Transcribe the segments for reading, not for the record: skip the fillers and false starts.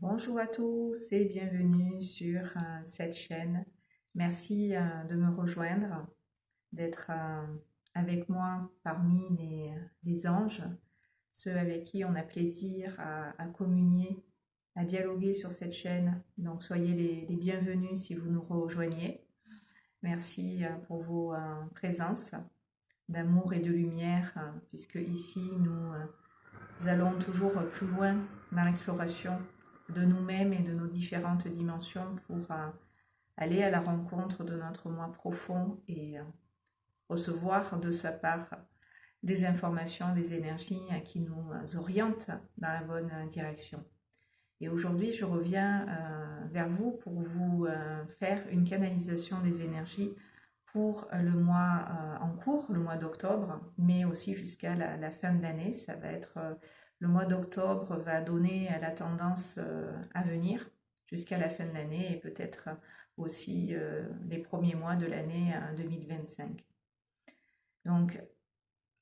Bonjour à tous et bienvenue sur cette chaîne. Merci de me rejoindre, d'être avec moi parmi les anges, ceux avec qui on a plaisir à communier, à dialoguer sur cette chaîne. Donc soyez les bienvenus si vous nous rejoignez. Merci pour vos présences d'amour et de lumière, puisque ici nous allons toujours plus loin dans l'exploration de nous-mêmes et de nos différentes dimensions pour aller à la rencontre de notre moi profond et recevoir de sa part des informations, des énergies qui nous orientent dans la bonne direction. Et aujourd'hui, je reviens vers vous pour vous faire une canalisation des énergies pour le mois en cours, le mois d'octobre, mais aussi jusqu'à la fin de l'année. Ça va être le mois d'octobre va donner la tendance à venir jusqu'à la fin de l'année et peut-être aussi les premiers mois de l'année 2025. Donc,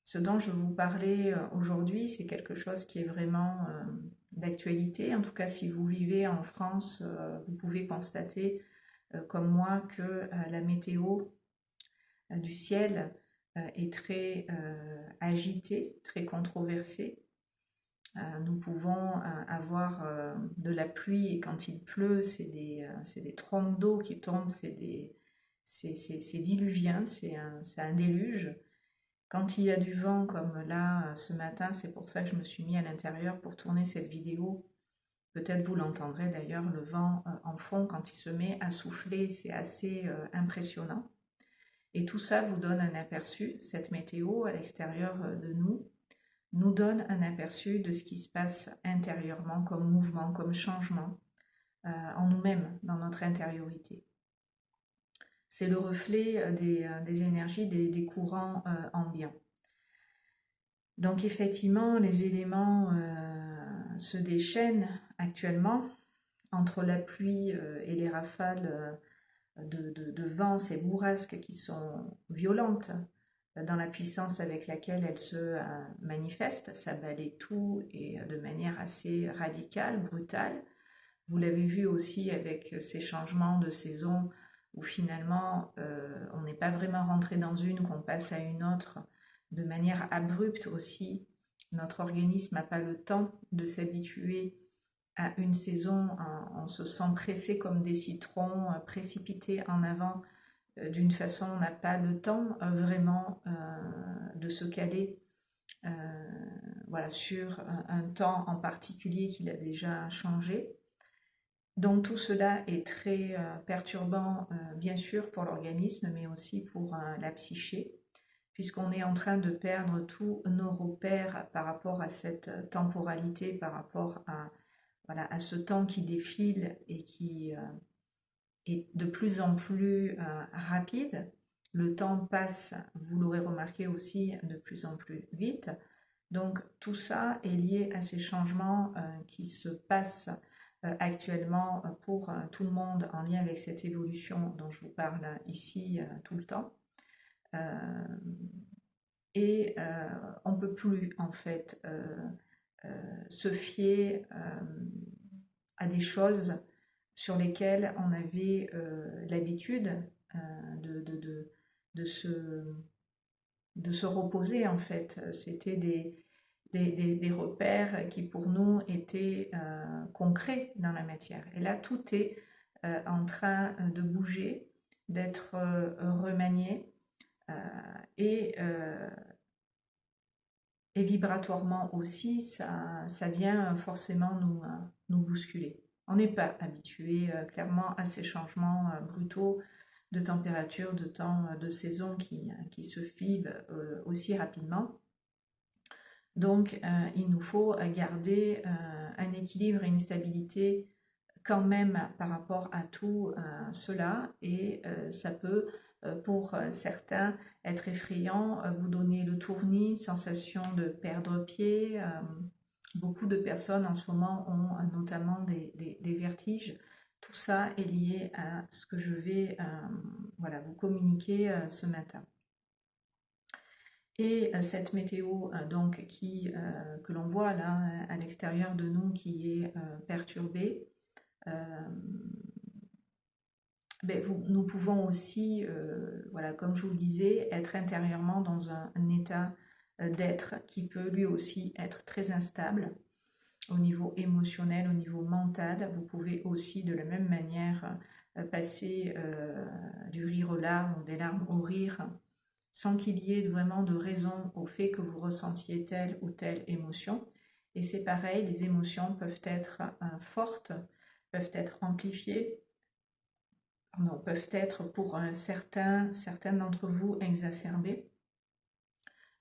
ce dont je vais vous parler aujourd'hui, c'est quelque chose qui est vraiment d'actualité. En tout cas, si vous vivez en France, vous pouvez constater, comme moi, que la météo du ciel est très agitée, très controversée. Nous pouvons avoir de la pluie et quand il pleut, c'est des trompes d'eau qui tombent, c'est diluvien, c'est un déluge. Quand il y a du vent, comme là ce matin, c'est pour ça que je me suis mis à l'intérieur pour tourner cette vidéo. Peut-être vous l'entendrez d'ailleurs, le vent en fond, quand il se met à souffler, c'est assez impressionnant. Et tout ça vous donne un aperçu, cette météo à l'extérieur de nous donne un aperçu de ce qui se passe intérieurement comme mouvement, comme changement en nous-mêmes, dans notre intériorité. C'est le reflet des énergies, des courants ambiants. Donc effectivement, les éléments se déchaînent actuellement entre la pluie et les rafales de vent, ces bourrasques qui sont violentes dans la puissance avec laquelle elles se manifestent. Ça balaie tout et de manière assez radicale, brutale. Vous l'avez vu aussi avec ces changements de saison où finalement on n'est pas vraiment rentré dans une, qu'on passe à une autre de manière abrupte aussi. Notre organisme n'a pas le temps de s'habituer à une saison. On se sent pressé comme des citrons, précipités en avant d'une façon, on n'a pas le temps vraiment de se caler voilà, sur un temps en particulier qu'il a déjà changé. Donc tout cela est très perturbant, bien sûr, pour l'organisme, mais aussi pour la psyché, puisqu'on est en train de perdre tous nos repères par rapport à cette temporalité, par rapport à, voilà, à ce temps qui défile et qui est de plus en plus rapide. Le temps passe, vous l'aurez remarqué aussi, de plus en plus vite. Donc tout ça est lié à ces changements qui se passent actuellement pour tout le monde en lien avec cette évolution dont je vous parle ici tout le temps. Et on ne peut plus en fait se fier à des choses sur lesquelles on avait l'habitude de, de, de, de, se, de se reposer en fait. C'était des repères qui pour nous étaient concrets dans la matière. Et là, tout est en train de bouger, d'être remanié et, et vibratoirement aussi, ça vient forcément nous bousculer. On n'est pas habitué clairement à ces changements brutaux de température, de temps, de saison qui se vivent aussi rapidement. Donc, il nous faut garder un équilibre et une stabilité quand même par rapport à tout cela. Et ça peut, pour certains, être effrayant, vous donner le tournis, sensation de perdre pied. Beaucoup de personnes en ce moment ont notamment des vertiges. Tout ça est lié à ce que je vais voilà, vous communiquer ce matin. Et cette météo donc que l'on voit là à l'extérieur de nous qui est perturbée, nous pouvons aussi, voilà, comme je vous le disais, être intérieurement dans un état d'être qui peut lui aussi être très instable au niveau émotionnel, au niveau mental. Vous pouvez aussi de la même manière passer du rire aux larmes ou des larmes au rire sans qu'il y ait vraiment de raison au fait que vous ressentiez telle ou telle émotion. Et c'est pareil, les émotions peuvent être fortes, peuvent être amplifiées, non, peuvent être pour certains d'entre vous exacerbées.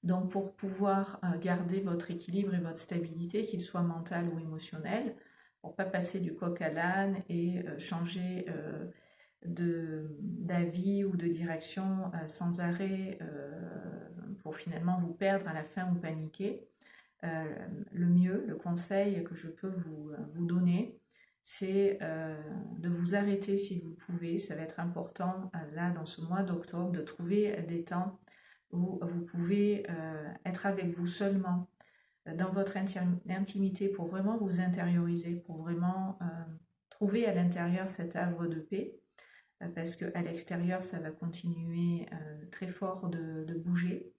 Donc pour pouvoir garder votre équilibre et votre stabilité, qu'il soit mental ou émotionnel, pour ne pas passer du coq à l'âne et changer d'avis ou de direction sans arrêt pour finalement vous perdre à la fin ou paniquer, le mieux, le conseil que je peux vous donner, c'est de vous arrêter si vous pouvez. Ça va être important là dans ce mois d'octobre de trouver des temps où vous pouvez être avec vous seulement dans votre intimité pour vraiment vous intérioriser, pour vraiment trouver à l'intérieur cet havre de paix, parce qu'à l'extérieur ça va continuer très fort de bouger.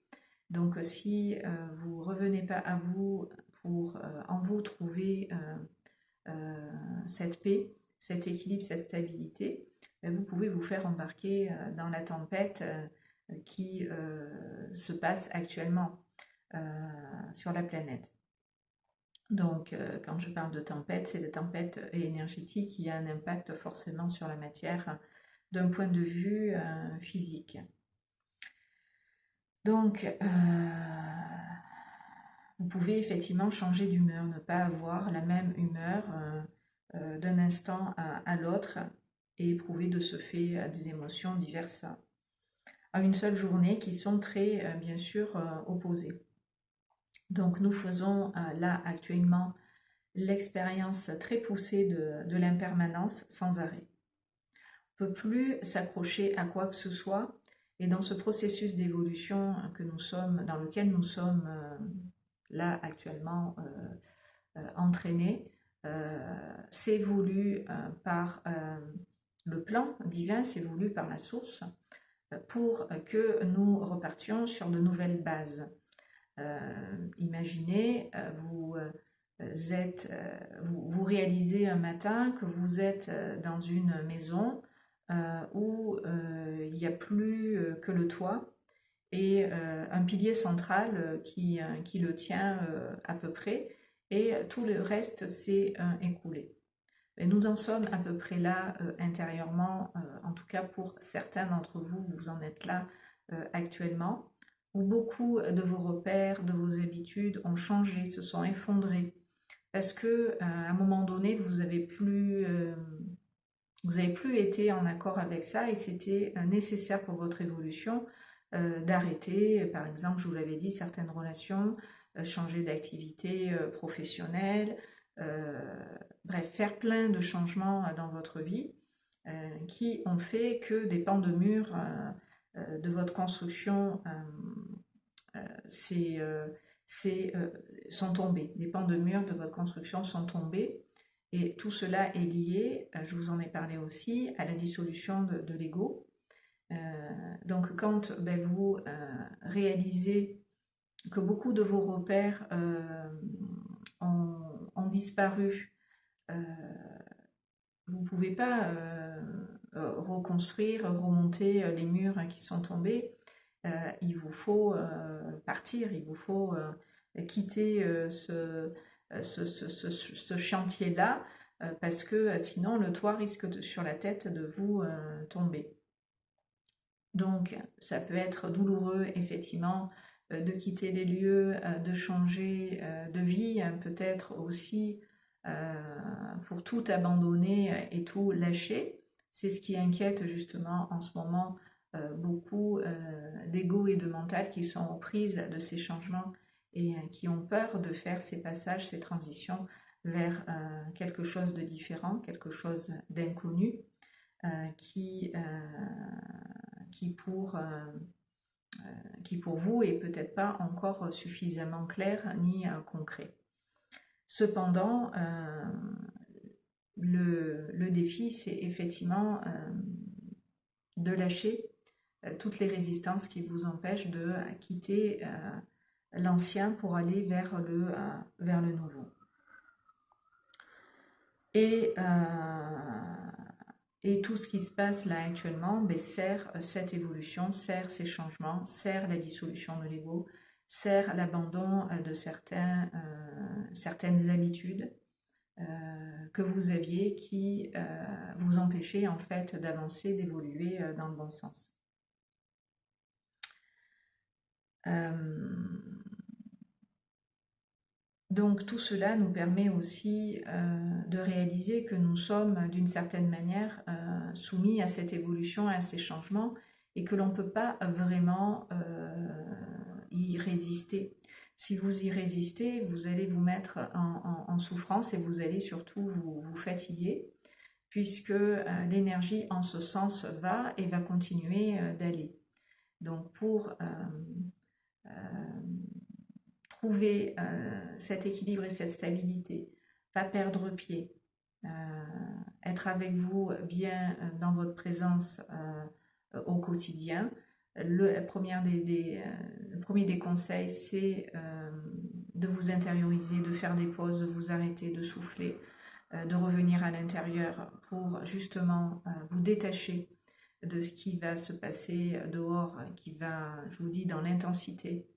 Donc si vous ne revenez pas à vous pour en vous trouver cette paix, cet équilibre, cette stabilité, vous pouvez vous faire embarquer dans la tempête qui se passe actuellement sur la planète. Donc quand je parle de tempête, c'est des tempêtes énergétiques qui a un impact forcément sur la matière d'un point de vue physique. Donc, vous pouvez effectivement changer d'humeur, ne pas avoir la même humeur d'un instant à l'autre et éprouver de ce fait des émotions diverses à une seule journée qui sont très, bien sûr, opposées. Donc, nous faisons là actuellement l'expérience très poussée de l'impermanence sans arrêt. On ne peut plus s'accrocher à quoi que ce soit. Et dans ce processus d'évolution dans lequel nous sommes là actuellement entraînés, c'est voulu par le plan divin, c'est voulu par la source pour que nous repartions sur de nouvelles bases. Imaginez, vous réalisez un matin que vous êtes dans une maison où il n'y a plus que le toit et un pilier central qui le tient à peu près, et tout le reste s'est écoulé. Et nous en sommes à peu près là intérieurement, en tout cas pour certains d'entre vous, vous en êtes là actuellement, où beaucoup de vos repères, de vos habitudes ont changé, se sont effondrés, parce que à un moment donné, vous n'avez plus été en accord avec ça et c'était nécessaire pour votre évolution d'arrêter, par exemple, je vous l'avais dit, certaines relations, changer d'activité professionnelle, bref, faire plein de changements dans votre vie qui ont fait que des pans de mur de votre construction sont tombés. Des pans de mur de votre construction sont tombés. Et tout cela est lié, je vous en ai parlé aussi, à la dissolution de l'ego. Donc quand vous réalisez que beaucoup de vos repères ont disparu, vous ne pouvez pas reconstruire, remonter les murs qui sont tombés. Il vous faut partir, il vous faut quitter ce chantier-là, parce que sinon le toit risque sur la tête de vous tomber. Donc ça peut être douloureux effectivement de quitter les lieux, de changer de vie, peut-être aussi pour tout abandonner et tout lâcher. C'est ce qui inquiète justement en ce moment beaucoup d'ego et de mental qui sont aux prises de ces changements et qui ont peur de faire ces passages, ces transitions vers quelque chose de différent, quelque chose d'inconnu qui pour qui pour vous est peut-être pas encore suffisamment clair ni concret. Cependant, le défi, c'est effectivement de lâcher toutes les résistances qui vous empêchent de quitter l'ancien pour aller vers le nouveau. Et tout ce qui se passe là actuellement sert cette évolution, sert ces changements, sert la dissolution de l'ego, sert l'abandon de certaines habitudes que vous aviez qui vous empêchaient en fait d'avancer, d'évoluer dans le bon sens. Donc tout cela nous permet aussi de réaliser que nous sommes d'une certaine manière soumis à cette évolution, à ces changements, et que l'on ne peut pas vraiment y résister. Si vous y résistez, vous allez vous mettre en souffrance et vous allez surtout vous fatiguer, puisque l'énergie en ce sens va et va continuer d'aller. Donc pour trouver cet équilibre et cette stabilité, pas perdre pied, être avec vous bien dans votre présence au quotidien. Le premier des conseils, c'est de vous intérioriser, de faire des pauses, de vous arrêter, de souffler, de revenir à l'intérieur pour justement vous détacher de ce qui va se passer dehors, qui va, je vous dis, dans l'intensité,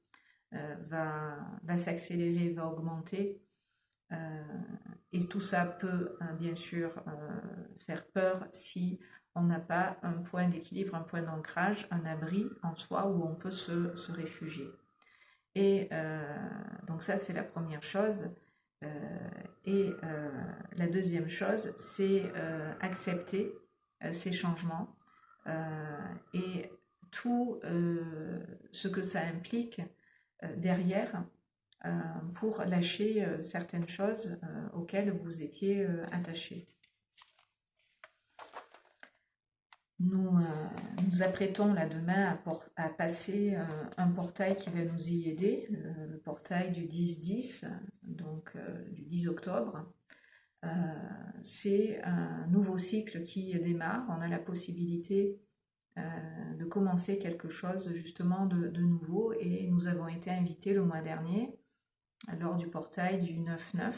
va s'accélérer, va augmenter. Et tout ça peut bien sûr faire peur si on n'a pas un point d'équilibre, un point d'ancrage, un abri en soi où on peut se réfugier. Et donc ça, c'est la première chose. Et la deuxième chose, c'est accepter ces changements et tout ce que ça implique derrière pour lâcher certaines choses auxquelles vous étiez attachés. Nous nous apprêtons là demain à passer un portail qui va nous y aider, le portail du 10-10, donc du 10 octobre. C'est un nouveau cycle qui démarre. On a la possibilité de commencer quelque chose justement de nouveau, et nous avons été invités le mois dernier lors du portail du 9-9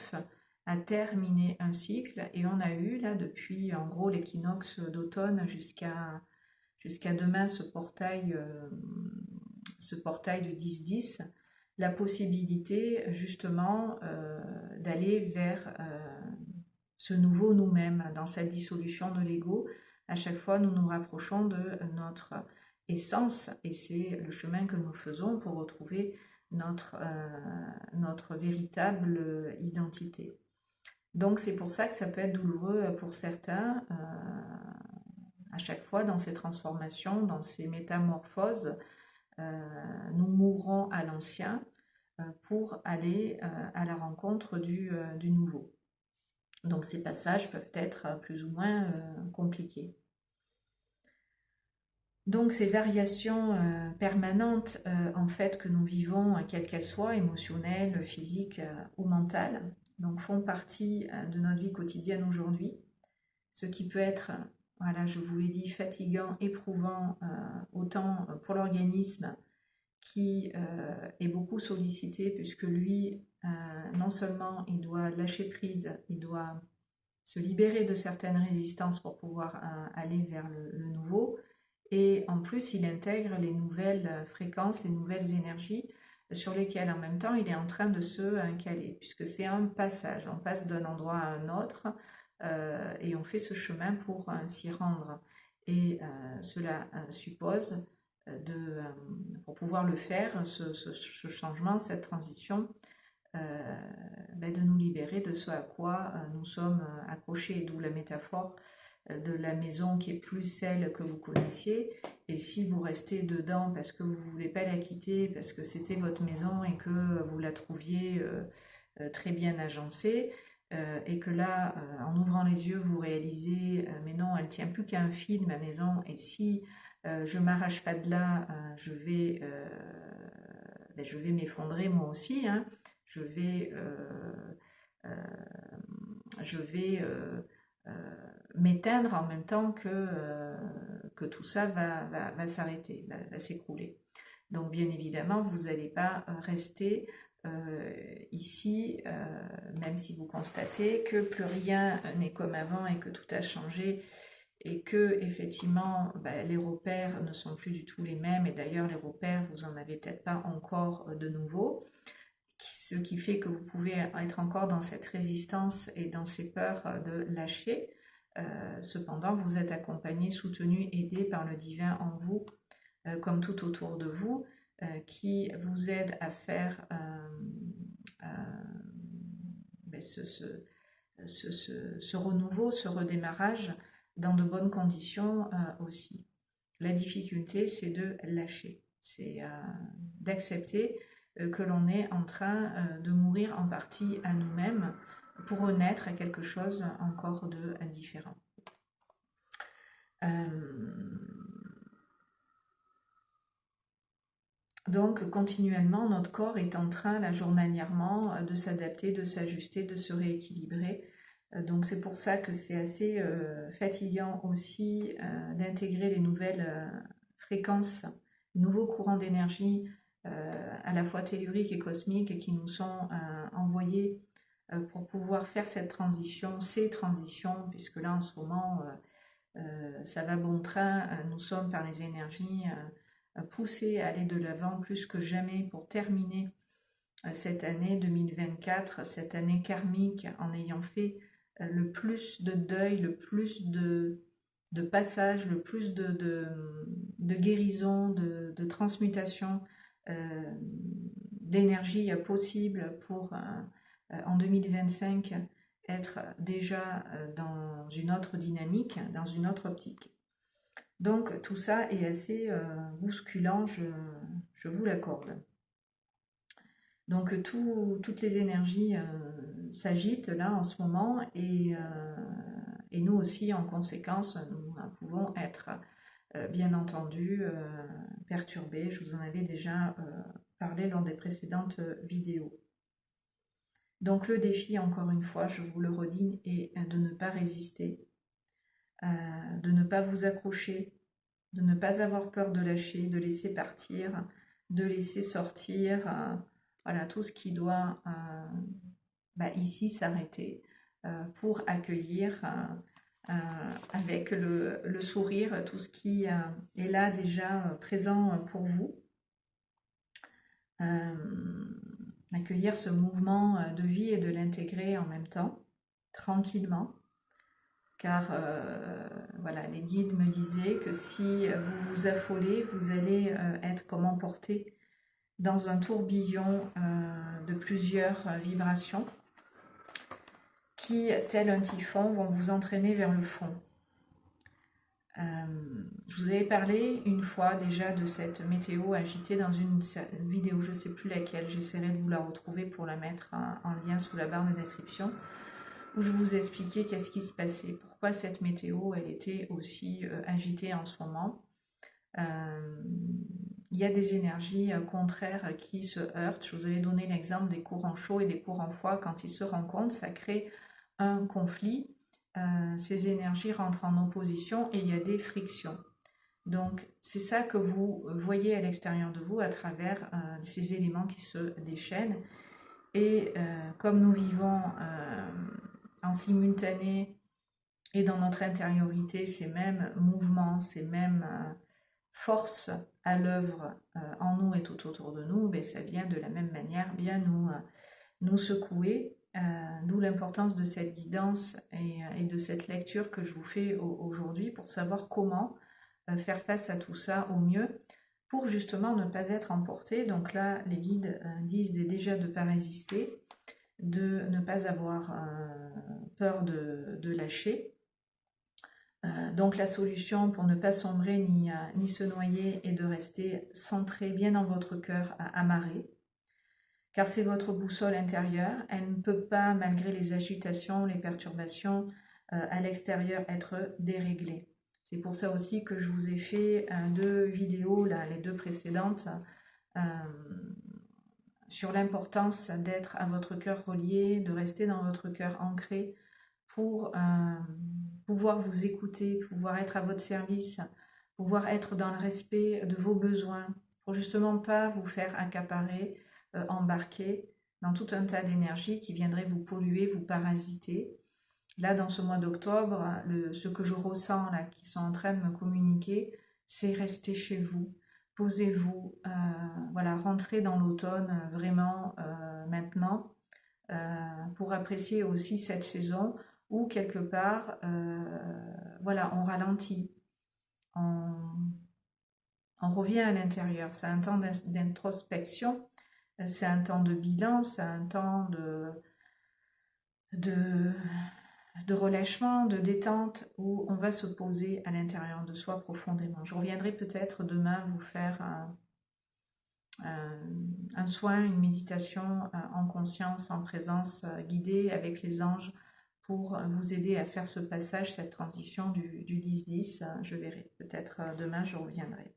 à terminer un cycle, et on a eu là depuis en gros l'équinoxe d'automne jusqu'à demain ce portail du 10-10, la possibilité justement d'aller vers ce nouveau nous-mêmes dans cette dissolution de l'ego. À chaque fois, nous nous rapprochons de notre essence, et c'est le chemin que nous faisons pour retrouver notre véritable identité. Donc c'est pour ça que ça peut être douloureux pour certains. À chaque fois dans ces transformations, dans ces métamorphoses, nous mourrons à l'ancien pour aller à la rencontre du nouveau. Donc ces passages peuvent être plus ou moins compliqués. Donc ces variations permanentes en fait que nous vivons, quelles qu'elles soient, émotionnelles, physiques ou mentales, donc font partie de notre vie quotidienne aujourd'hui, ce qui peut être, voilà, je vous l'ai dit, fatigant, éprouvant, autant pour l'organisme qui est beaucoup sollicité, puisque lui, non seulement il doit lâcher prise, il doit se libérer de certaines résistances pour pouvoir aller vers le nouveau, et en plus il intègre les nouvelles fréquences, les nouvelles énergies sur lesquelles en même temps il est en train de se caler, puisque c'est un passage, on passe d'un endroit à un autre et on fait ce chemin pour s'y rendre, et cela suppose pour pouvoir le faire, ce changement, cette transition, de nous libérer de ce à quoi nous sommes accrochés, d'où la métaphore de la maison qui est plus celle que vous connaissiez, et si vous restez dedans parce que vous ne voulez pas la quitter, parce que c'était votre maison et que vous la trouviez très bien agencée, et que là, en ouvrant les yeux, vous réalisez mais non, elle ne tient plus qu'à un fil, ma maison, et si je m'arrache pas de là, je vais m'effondrer moi aussi, hein. Je vais, je vais m'éteindre en même temps que tout ça va s'arrêter, va s'écrouler. Donc bien évidemment, vous n'allez pas rester ici, même si vous constatez que plus rien n'est comme avant et que tout a changé et que effectivement les repères ne sont plus du tout les mêmes, et d'ailleurs les repères, vous en avez peut-être pas encore de nouveaux, ce qui fait que vous pouvez être encore dans cette résistance et dans ces peurs de lâcher. Cependant, vous êtes accompagné, soutenu, aidé par le divin en vous, comme tout autour de vous, qui vous aide à faire ce renouveau, ce redémarrage dans de bonnes conditions aussi. La difficulté, c'est de lâcher, c'est d'accepter que l'on est en train de mourir en partie à nous-mêmes pour renaître à quelque chose encore de différent. Donc, continuellement, notre corps est en train, là, journalièrement, de s'adapter, de s'ajuster, de se rééquilibrer. Donc, c'est pour ça que c'est assez fatigant aussi d'intégrer les nouvelles fréquences, nouveaux courants d'énergie, à la fois telluriques et cosmiques, qui nous sont envoyés pour pouvoir faire cette transition, ces transitions, puisque là, en ce moment, ça va bon train. Nous sommes par les énergies poussés à aller de l'avant plus que jamais pour terminer cette année 2024, cette année karmique, en ayant fait le plus de deuil, le plus de passage, le plus de guérison, de transmutation, d'énergie possible pour en 2025 être déjà dans une autre dynamique, dans une autre optique. Donc tout ça est assez bousculant, je vous l'accorde. Donc toutes les énergies s'agitent là en ce moment, et nous aussi en conséquence, nous pouvons être bien entendu perturbés. Je vous en avais déjà parlé lors des précédentes vidéos. Donc le défi, encore une fois, je vous le redis, est de ne pas résister, de ne pas vous accrocher, de ne pas avoir peur de lâcher, de laisser partir, de laisser sortir voilà, tout ce qui doit ici s'arrêter pour accueillir avec le sourire tout ce qui est là déjà présent pour vous. Accueillir ce mouvement de vie et de l'intégrer en même temps, tranquillement. Car voilà, les guides me disaient que si vous vous affolez, vous allez être comme emporté dans un tourbillon de plusieurs vibrations qui, tel un typhon, vont vous entraîner vers le fond. Je vous avais parlé une fois déjà de cette météo agitée dans une vidéo, je ne sais plus laquelle, j'essaierai de vous la retrouver pour la mettre en lien sous la barre de description, où je vous expliquais qu'est-ce qui se passait, pourquoi cette météo elle était aussi agitée en ce moment. Il y a des énergies contraires qui se heurtent. Je vous avais donné l'exemple des courants chauds et des courants froids. Quand ils se rencontrent, ça crée un conflit. Ces énergies rentrent en opposition et il y a des frictions. Donc c'est ça que vous voyez à l'extérieur de vous à travers ces éléments qui se déchaînent. Et comme nous vivons en simultané et dans notre intériorité ces mêmes mouvements, ces mêmes forces à l'œuvre en nous et tout autour de nous, ben, ça vient de la même manière bien nous secouer. D'où l'importance de cette guidance et de cette lecture que je vous fais aujourd'hui pour savoir comment faire face à tout ça au mieux pour justement ne pas être emporté. Donc là, les guides disent déjà de ne pas résister, de ne pas avoir peur de lâcher. Donc la solution pour ne pas sombrer ni se noyer est de rester centré bien dans votre cœur, amarré. Car c'est votre boussole intérieure, elle ne peut pas, malgré les agitations, les perturbations à l'extérieur, être déréglée. C'est pour ça aussi que je vous ai fait 2 vidéos, là, les 2 précédentes, sur l'importance d'être à votre cœur relié, de rester dans votre cœur ancré pour pouvoir vous écouter, pouvoir être à votre service, pouvoir être dans le respect de vos besoins, pour justement pas vous faire accaparer, embarquer dans tout un tas d'énergie qui viendrait vous polluer, vous parasiter. Là, dans ce mois d'octobre, ce que je ressens là, qui sont en train de me communiquer, c'est rester chez vous, posez-vous, voilà, rentrez dans l'automne vraiment maintenant, pour apprécier aussi cette saison où quelque part, voilà, on ralentit, on revient à l'intérieur. C'est un temps d'introspection, c'est un temps de bilan, c'est un temps de, de relâchement, de détente, où on va se poser à l'intérieur de soi profondément. Je reviendrai peut-être demain vous faire un soin, une méditation en conscience, en présence guidée avec les anges pour vous aider à faire ce passage, cette transition du 10-10. Je verrai, peut-être demain je reviendrai.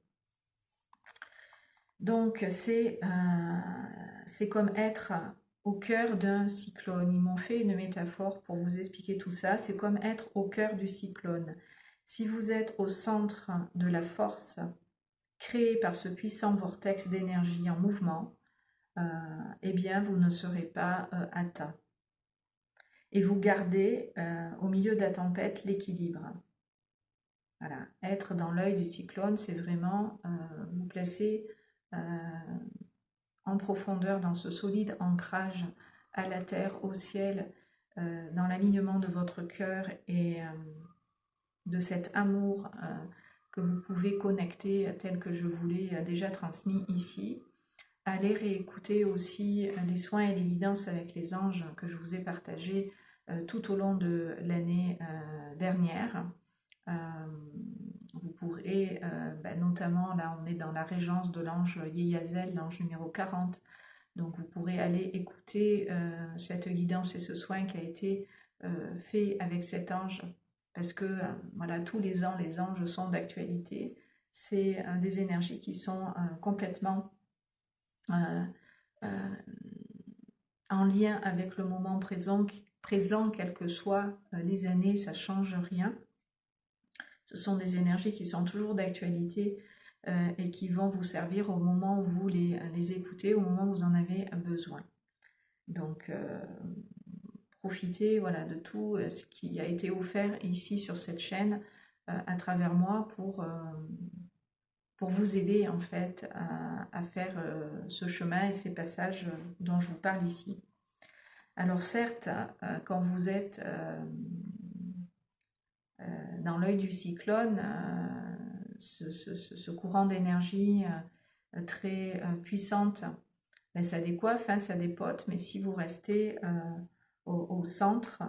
Donc c'est comme être au cœur d'un cyclone. Ils m'ont fait une métaphore pour vous expliquer tout ça. C'est comme être au cœur du cyclone. Si vous êtes au centre de la force créée par ce puissant vortex d'énergie en mouvement, eh bien vous ne serez pas atteint. Et vous gardez au milieu de la tempête l'équilibre. Voilà. Être dans l'œil du cyclone, c'est vraiment vous placer en profondeur dans ce solide ancrage à la terre, au ciel, dans l'alignement de votre cœur et de cet amour que vous pouvez connecter tel que je vous l'ai déjà transmis ici. Allez réécouter aussi les soins et l'évidence avec les anges que je vous ai partagés tout au long de l'année dernière. Vous pourrez, notamment là on est dans la régence de l'ange Yeyazel, l'ange numéro 40, donc vous pourrez aller écouter cette guidance et ce soin qui a été fait avec cet ange, parce que voilà, tous les ans les anges sont d'actualité. C'est des énergies qui sont complètement en lien avec le moment présent, quelles que soient les années, ça ne change rien. Ce sont des énergies qui sont toujours d'actualité et qui vont vous servir au moment où vous les écoutez, au moment où vous en avez besoin. Donc, profitez voilà, de tout ce qui a été offert ici sur cette chaîne à travers moi pour vous aider en fait à faire ce chemin et ces passages dont je vous parle ici. Alors certes, quand vous êtes dans l'œil du cyclone, ce courant d'énergie très puissante, ben, ça décoiffe, hein, ça dépote, mais si vous restez au centre,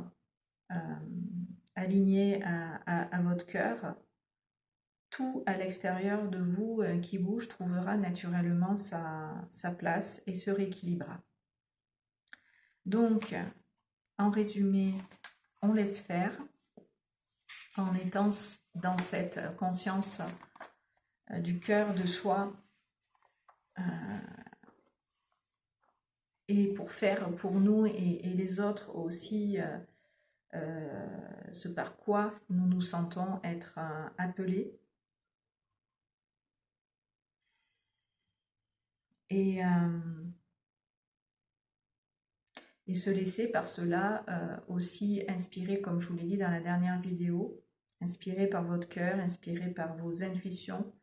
aligné à votre cœur, tout à l'extérieur de vous qui bouge trouvera naturellement sa place et se rééquilibrera. Donc, en résumé, on laisse faire en étant dans cette conscience du cœur de soi et pour faire pour nous et les autres aussi ce par quoi nous nous sentons être appelés. Et se laisser par cela aussi inspirer, comme je vous l'ai dit dans la dernière vidéo, inspiré par votre cœur, inspiré par vos intuitions,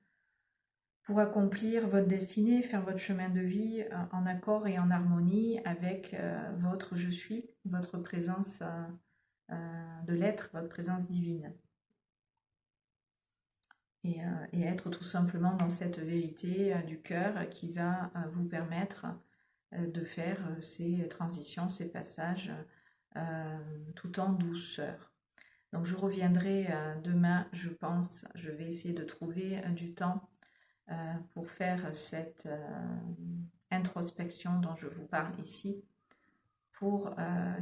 pour accomplir votre destinée, faire votre chemin de vie en accord et en harmonie avec votre je suis, votre présence de l'être, votre présence divine. Et être tout simplement dans cette vérité du cœur qui va vous permettre de faire ces transitions, ces passages tout en douceur. Donc je reviendrai demain, je pense, je vais essayer de trouver du temps pour faire cette introspection dont je vous parle ici, pour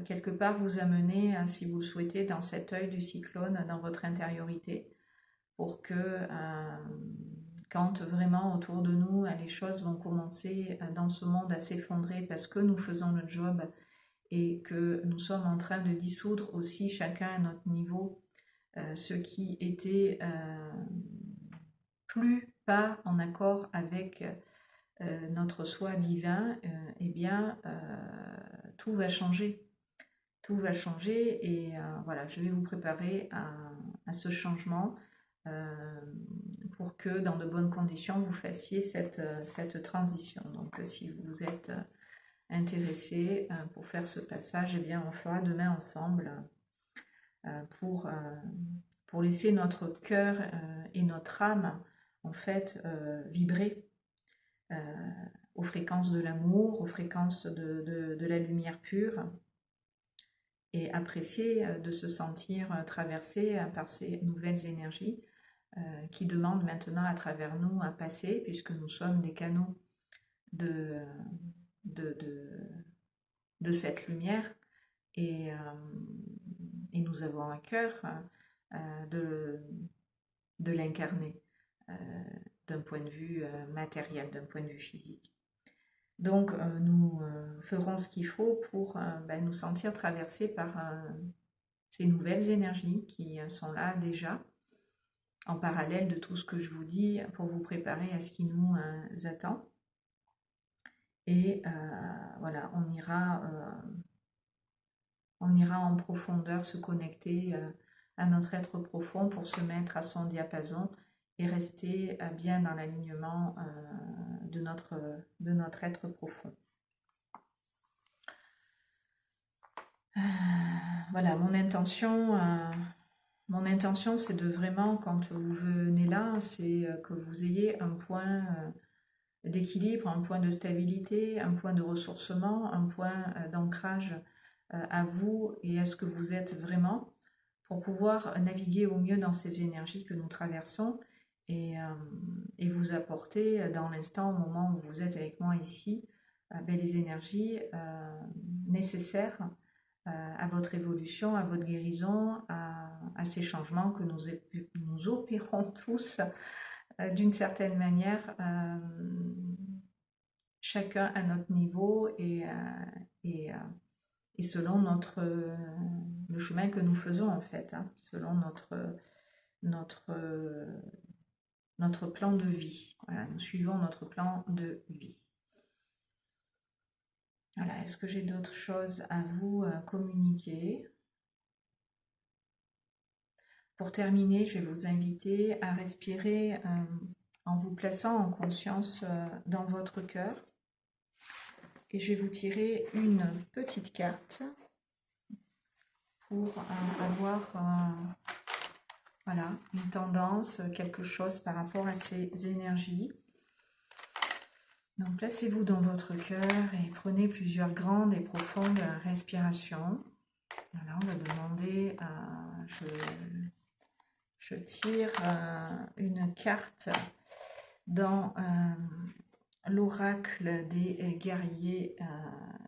quelque part vous amener, si vous le souhaitez, dans cet œil du cyclone, dans votre intériorité, pour que quand vraiment autour de nous, les choses vont commencer dans ce monde à s'effondrer parce que nous faisons notre job et que nous sommes en train de dissoudre aussi chacun à notre niveau ce qui était plus pas en accord avec notre soi divin, eh bien tout va changer. Tout va changer et voilà, je vais vous préparer à ce changement pour que dans de bonnes conditions vous fassiez cette transition. Donc si vous êtes intéressé pour faire ce passage, eh bien on fera demain ensemble pour laisser notre cœur et notre âme en fait vibrer aux fréquences de l'amour, aux fréquences de la lumière pure et apprécier de se sentir traversé par ces nouvelles énergies qui demandent maintenant à travers nous à passer puisque nous sommes des canaux de cette lumière et nous avons un cœur de l'incarner d'un point de vue matériel, d'un point de vue physique. Donc nous ferons ce qu'il faut pour nous sentir traversés par ces nouvelles énergies qui sont là déjà, en parallèle de tout ce que je vous dis pour vous préparer à ce qui nous attend. Et voilà, on ira en profondeur se connecter à notre être profond pour se mettre à son diapason et rester bien dans l'alignement de notre être profond. Voilà, mon intention c'est de vraiment, quand vous venez là, c'est que vous ayez un point d'équilibre, un point de stabilité, un point de ressourcement, un point d'ancrage à vous et à ce que vous êtes vraiment pour pouvoir naviguer au mieux dans ces énergies que nous traversons et vous apporter dans l'instant, au moment où vous êtes avec moi ici, les énergies nécessaires à votre évolution, à votre guérison, à ces changements que nous opérons tous d'une certaine manière, chacun à notre niveau et selon le chemin que nous faisons en fait, selon notre plan de vie. Voilà, nous suivons notre plan de vie. Voilà, est-ce que j'ai d'autres choses à vous communiquer? Pour terminer, je vais vous inviter à respirer en vous plaçant en conscience dans votre cœur. Et je vais vous tirer une petite carte pour avoir voilà, une tendance, quelque chose par rapport à ces énergies. Donc placez-vous dans votre cœur et prenez plusieurs grandes et profondes respirations. Voilà, on va demander je tire une carte dans l'oracle des guerriers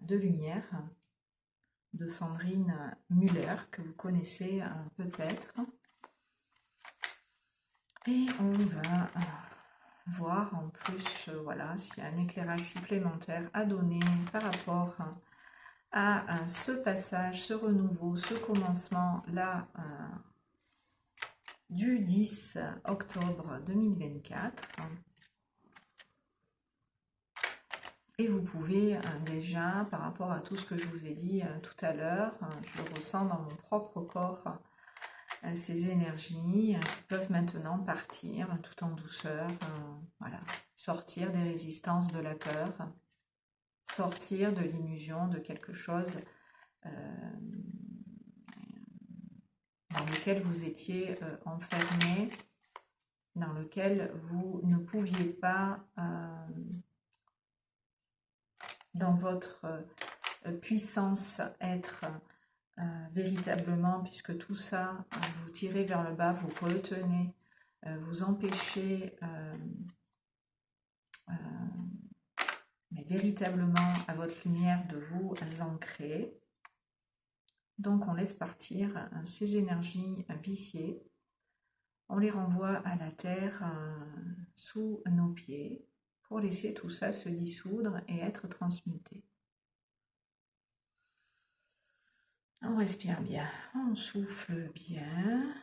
de lumière de Sandrine Müller, que vous connaissez peut-être. Et on va voir en plus voilà, s'il y a un éclairage supplémentaire à donner par rapport à ce passage, ce renouveau, ce commencement là du 10 octobre 2024. Et vous pouvez déjà, par rapport à tout ce que je vous ai dit tout à l'heure, je le ressens dans mon propre corps, ces énergies qui peuvent maintenant partir tout en douceur, voilà, sortir des résistances de la peur, sortir de l'illusion de quelque chose dans lequel vous étiez enfermé, dans lequel vous ne pouviez pas, dans votre puissance, être véritablement, puisque tout ça, vous tirez vers le bas, vous retenez, vous empêchez mais véritablement à votre lumière de vous ancrer. Donc on laisse partir ces énergies viciées on les renvoie à la terre sous nos pieds pour laisser tout ça se dissoudre et être transmuté. On respire bien, on souffle bien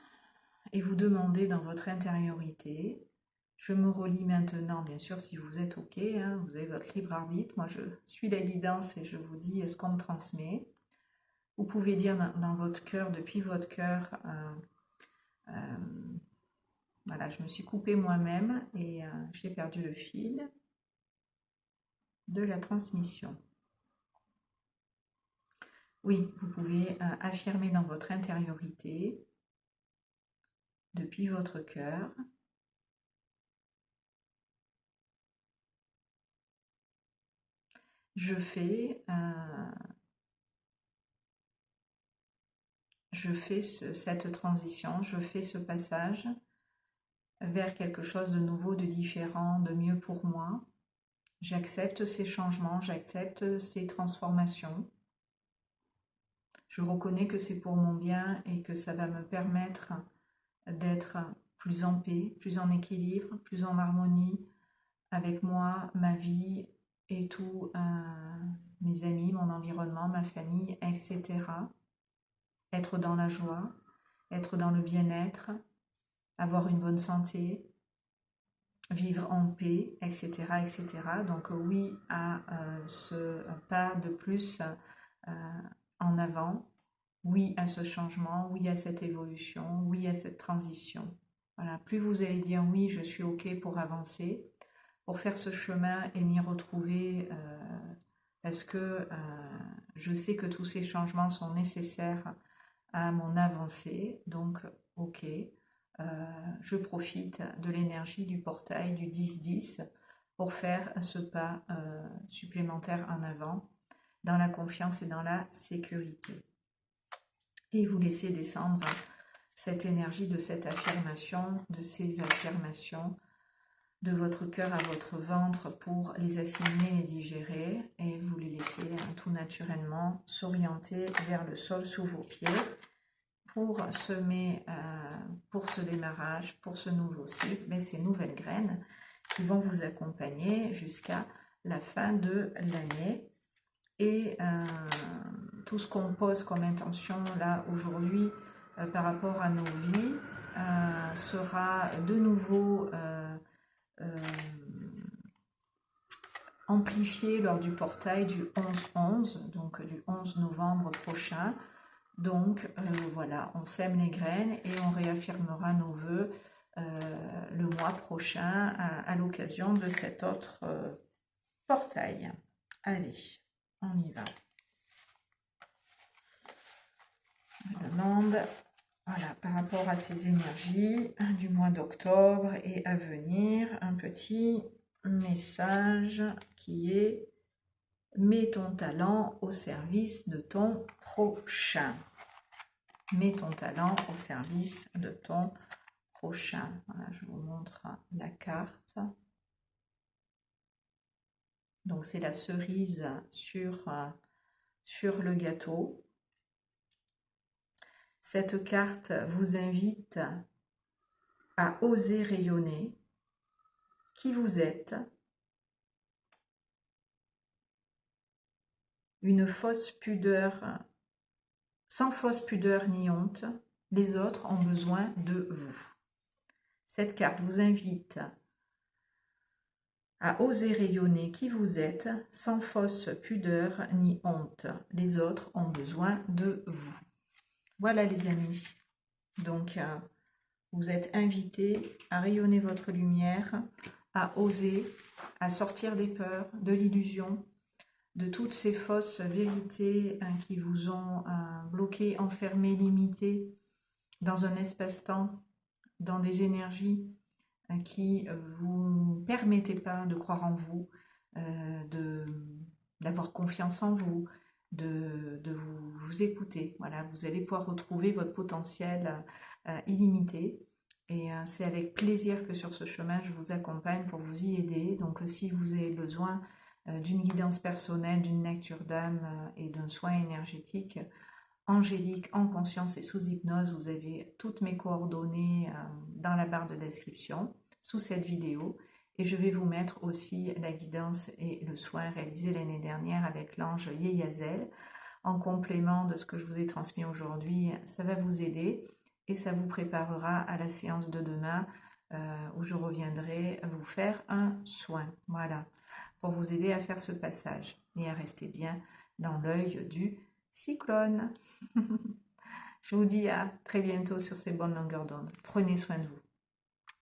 et vous demandez dans votre intériorité, je me relie maintenant, bien sûr si vous êtes ok, hein, vous avez votre libre arbitre, moi je suis la guidance et je vous dis ce qu'on me transmet. Vous pouvez dire dans votre cœur, depuis votre cœur, voilà, je me suis coupée moi-même et j'ai perdu le fil de la transmission. Oui, vous pouvez affirmer dans votre intériorité, depuis votre cœur, je fais cette transition, je fais ce passage vers quelque chose de nouveau, de différent, de mieux pour moi. J'accepte ces changements, j'accepte ces transformations. Je reconnais que c'est pour mon bien et que ça va me permettre d'être plus en paix, plus en équilibre, plus en harmonie avec moi, ma vie et tous mes amis, mon environnement, ma famille, etc. Être dans la joie, être dans le bien-être, avoir une bonne santé, vivre en paix, etc. etc. Donc oui à ce pas de plus en avant, oui à ce changement, oui à cette évolution, oui à cette transition. Voilà, plus vous allez dire oui, je suis ok pour avancer, pour faire ce chemin et m'y retrouver parce que je sais que tous ces changements sont nécessaires à mon avancée, donc ok, je profite de l'énergie du portail du 10-10 pour faire ce pas supplémentaire en avant dans la confiance et dans la sécurité. Et vous laissez descendre cette énergie de cette affirmation, de ces affirmations, de votre cœur à votre ventre pour les assimiler, les digérer, et vous les laissez tout naturellement s'orienter vers le sol sous vos pieds pour semer, pour ce démarrage, pour ce nouveau cycle, ces nouvelles graines qui vont vous accompagner jusqu'à la fin de l'année. Et tout ce qu'on pose comme intention là aujourd'hui par rapport à nos vies sera de nouveau amplifié lors du portail du 11-11, donc du 11 novembre prochain. Donc voilà, on sème les graines et on réaffirmera nos vœux le mois prochain à l'occasion de cet autre portail. Allez, on y va. Je demande, voilà, par rapport à ces énergies du mois d'octobre et à venir, un petit message qui est « Mets ton talent au service de ton prochain ». Mets ton talent au service de ton prochain. Voilà, je vous montre la carte. Donc, c'est la cerise sur le gâteau. Cette carte vous invite à oser rayonner qui vous êtes. Une fausse pudeur, sans fausse pudeur ni honte, les autres ont besoin de vous. Cette carte vous invite à oser rayonner qui vous êtes, sans fausse pudeur ni honte. Les autres ont besoin de vous. Voilà les amis. Donc, vous êtes invités à rayonner votre lumière, à oser, à sortir des peurs, de l'illusion, de toutes ces fausses vérités qui vous ont bloqué, enfermé, limité dans un espace-temps, dans des énergies qui vous permettez pas de croire en vous, d'avoir confiance en vous, de vous écouter. Voilà, vous allez pouvoir retrouver votre potentiel illimité. Et c'est avec plaisir que sur ce chemin, je vous accompagne pour vous y aider. Donc si vous avez besoin d'une guidance personnelle, d'une lecture d'âme et d'un soin énergétique, angélique en conscience et sous hypnose. Vous avez toutes mes coordonnées dans la barre de description sous cette vidéo. Et je vais vous mettre aussi la guidance et le soin réalisé l'année dernière avec l'ange Yeyazel. En complément de ce que je vous ai transmis aujourd'hui, ça va vous aider et ça vous préparera à la séance de demain où je reviendrai vous faire un soin. Voilà, pour vous aider à faire ce passage et à rester bien dans l'œil du cyclone. Je vous dis à très bientôt sur ces bonnes longueurs d'onde. Prenez soin de vous.